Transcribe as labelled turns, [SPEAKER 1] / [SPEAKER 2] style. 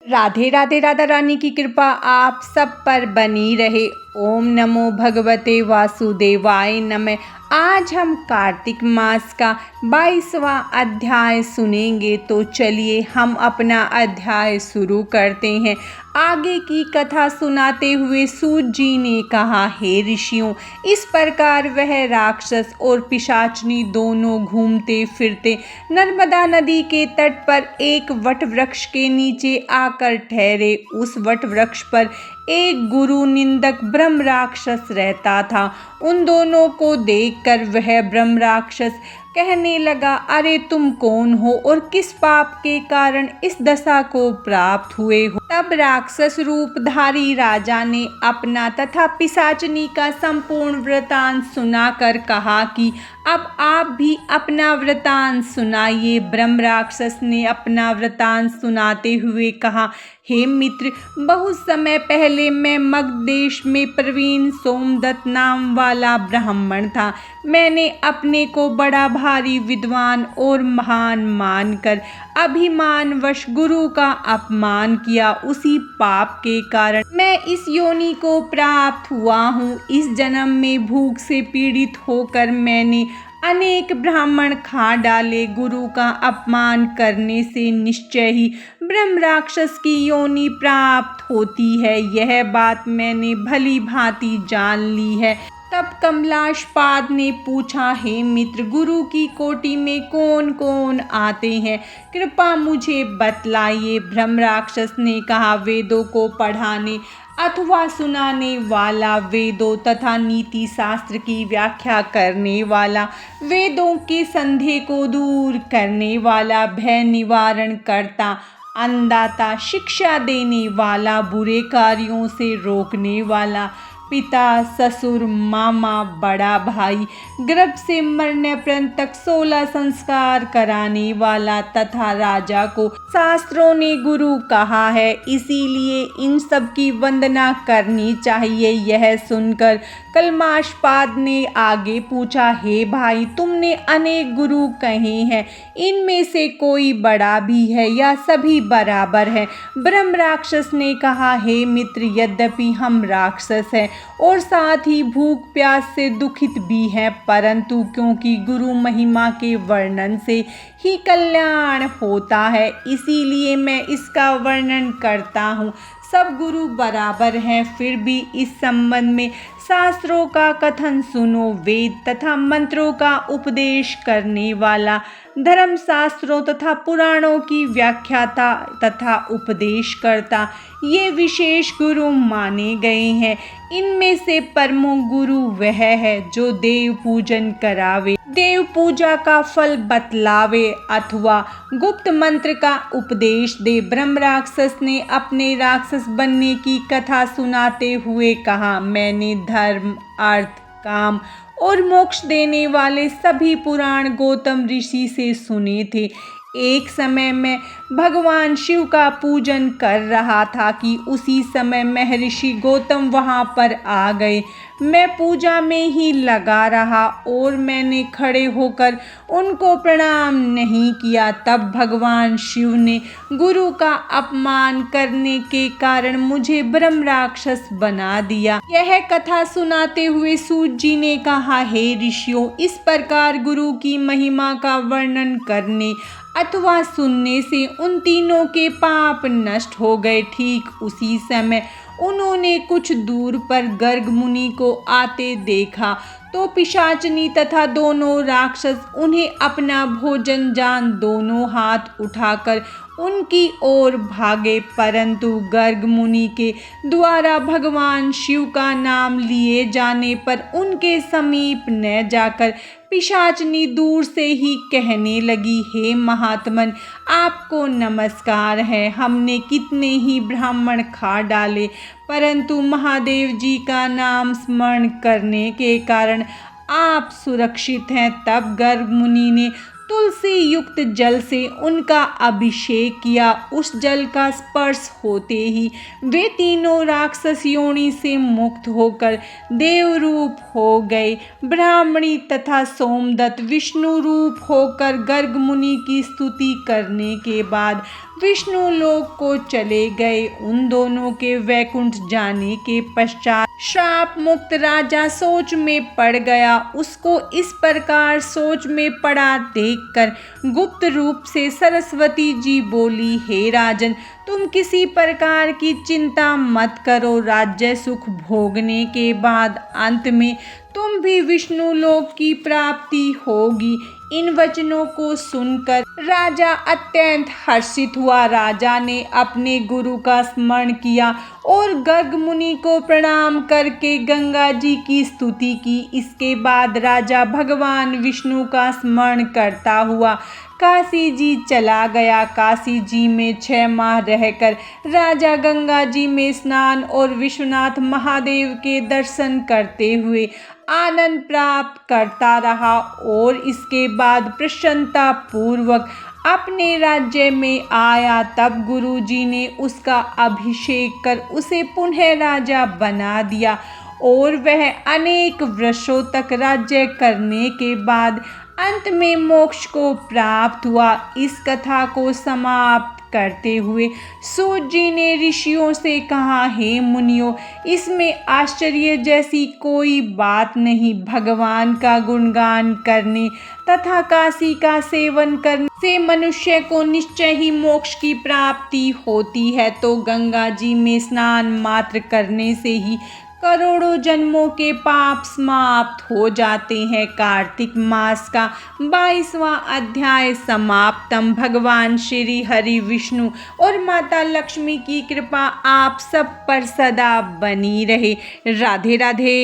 [SPEAKER 1] राधे राधे। राधा रानी की कृपा आप सब पर बनी रहे। ओम नमो भगवते वासुदेवाय नमः। आज हम कार्तिक मास का 22वां अध्याय सुनेंगे, तो चलिए हम अपना अध्याय शुरू करते हैं। आगे की कथा सुनाते हुए सूत जी ने कहा, हे ऋषियों, इस प्रकार वह राक्षस और पिशाचनी दोनों घूमते फिरते नर्मदा नदी के तट पर एक वट वृक्ष के नीचे आकर ठहरे। उस वट वृक्ष पर एक गुरु निंदक ब्रह्म राक्षस रहता था। उन दोनों को देखकर वह ब्रह्म राक्षस कहने लगा, अरे तुम कौन हो और किस पाप के कारण इस दशा को प्राप्त हुए हो। तब राक्षस रूपधारी राजा ने अपना तथा पिशाचनी का संपूर्ण वृतांत सुनाकर कहा कि अब आप भी अपना वृतांत सुनाइए। ब्रह्म राक्षस ने अपना वृतांत सुनाते हुए कहा, हे मित्र, बहुत समय पहले मैं मगध देश में प्रवीण सोमदत्त नाम वाला ब्राह्मण था। मैंने अपने को बड़ा भारी विद्वान और महान मानकर अभिमानवश गुरु का अपमान किया। उसी पाप के कारण मैं इस योनि को प्राप्त हुआ हूँ। इस जन्म में भूख से पीड़ित होकर मैंने अनेक ब्राह्मण खा डाले। गुरु का अपमान करने से निश्चय ही ब्रह्म राक्षस की योनि प्राप्त होती है। यह बात मैंने भली भांति जान ली है। तब कमलाशपाद ने पूछा, हे मित्र, गुरु की कोटि में कौन कौन आते हैं, कृपा मुझे बतलाइए। ब्रह्म राक्षस ने कहा, वेदों को पढ़ाने अथवा सुनाने वाला, वेदों तथा नीति शास्त्र की व्याख्या करने वाला, वेदों के संदेह को दूर करने वाला, भय निवारण करता, अन्नदाता, शिक्षा देने वाला, बुरे कार्यों से रोकने वाला, पिता, ससुर, मामा, बड़ा भाई, गर्भ से मरने पर्यंत 16 संस्कार कराने वाला तथा राजा को शास्त्रों ने गुरु कहा है, इसीलिए इन सब की वंदना करनी चाहिए। यह सुनकर कलमाशपाद ने आगे पूछा, हे भाई, तुमने अनेक गुरु कहे हैं, इनमें से कोई बड़ा भी है या सभी बराबर है? ब्रह्म राक्षस ने कहा, हे मित्र, यद्यपि हम राक्षस हैं और साथ ही भूख प्यास से दुखित भी हैं, परंतु क्योंकि गुरु महिमा के वर्णन से ही कल्याण होता है, इसीलिए मैं इसका वर्णन करता हूँ। सब गुरु बराबर हैं, फिर भी इस संबंध में शास्त्रों का कथन सुनो। वेद तथा मंत्रों का उपदेश करने वाला, धर्म शास्त्रों तथा पुराणों की व्याख्याता तथा उपदेश करता, ये विशेष गुरु माने गए हैं। इनमें से परमो गुरु वह है जो देव पूजन करावे, देव पूजा का फल बतलावे अथवा गुप्त मंत्र का उपदेश दे। ब्रह्म राक्षस ने अपने राक्षस बनने की कथा सुनाते हुए कहा, मैंने धर्म, अर्थ, काम और मोक्ष देने वाले सभी पुराण गौतम ऋषि से सुने थे। एक समय मैं भगवान शिव का पूजन कर रहा था कि उसी समय महर्षि गौतम वहाँ पर आ गए। मैं पूजा में ही लगा रहा और मैंने खड़े होकर उनको प्रणाम नहीं किया। तब भगवान शिव ने गुरु का अपमान करने के कारण मुझे ब्रह्म राक्षस बना दिया। यह कथा सुनाते हुए सूत जी ने कहा, हे ऋषियों, इस प्रकार गुरु की महिमा का वर्णन करने अथवा सुनने से उन तीनों के पाप नष्ट हो गए। ठीक उसी समय उन्होंने कुछ दूर पर गर्ग मुनि को आते देखा तो पिशाचनी तथा दोनों राक्षस उन्हें अपना भोजन जान दोनों हाथ उठाकर उनकी ओर भागे, परंतु गर्ग मुनि के द्वारा भगवान शिव का नाम लिए जाने पर उनके समीप न जाकर पिशाचनी दूर से ही कहने लगी, हे महात्मन, आपको नमस्कार है। हमने कितने ही ब्राह्मण खा डाले, परंतु महादेव जी का नाम स्मरण करने के कारण आप सुरक्षित हैं। तब गर्ग मुनि ने तुलसी युक्त जल से उनका अभिषेक किया। उस जल का स्पर्श होते ही वे तीनों राक्षस योनि से मुक्त होकर देव रूप हो गए। ब्राह्मणी तथा सोमदत्त विष्णु रूप होकर गर्ग मुनि की स्तुति करने के बाद विष्णु लोक को चले गए। उन दोनों के वैकुंठ जाने के पश्चात श्राप मुक्त राजा सोच में पड़ गया। उसको इस प्रकार सोच में पड़ा देखकर गुप्त रूप से सरस्वती जी बोली, हे राजन, तुम किसी प्रकार की चिंता मत करो। राज्य सुख भोगने के बाद अंत में तुम भी विष्णु लोक की प्राप्ति होगी। इन वचनों को सुनकर राजा अत्यंत हर्षित हुआ। राजा ने अपने गुरु का स्मरण किया और गर्ग मुनि को प्रणाम करके गंगा जी की स्तुति की। इसके बाद राजा भगवान विष्णु का स्मरण करता हुआ काशी जी चला गया। काशी जी में 6 माह रहकर राजा गंगा जी में स्नान और विश्वनाथ महादेव के दर्शन करते हुए आनंद प्राप्त करता रहा और इसके बाद प्रसन्नता पूर्वक अपने राज्य में आया। तब गुरु जी ने उसका अभिषेक कर उसे पुनः राजा बना दिया और वह अनेक वर्षों तक राज्य करने के बाद अंत में मोक्ष को प्राप्त हुआ। इस कथा को समाप्त करते हुए सूत जी ने ऋषियों से कहा, हे मुनियों, इसमें आश्चर्य जैसी कोई बात नहीं। भगवान का गुणगान करने तथा काशी का सेवन करने से मनुष्य को निश्चय ही मोक्ष की प्राप्ति होती है। तो गंगा जी में स्नान मात्र करने से ही करोड़ों जन्मों के पाप समाप्त हो जाते हैं। कार्तिक मास का 22वां अध्याय समाप्तम। भगवान श्री हरि विष्णु और माता लक्ष्मी की कृपा आप सब पर सदा बनी रहे। राधे राधे।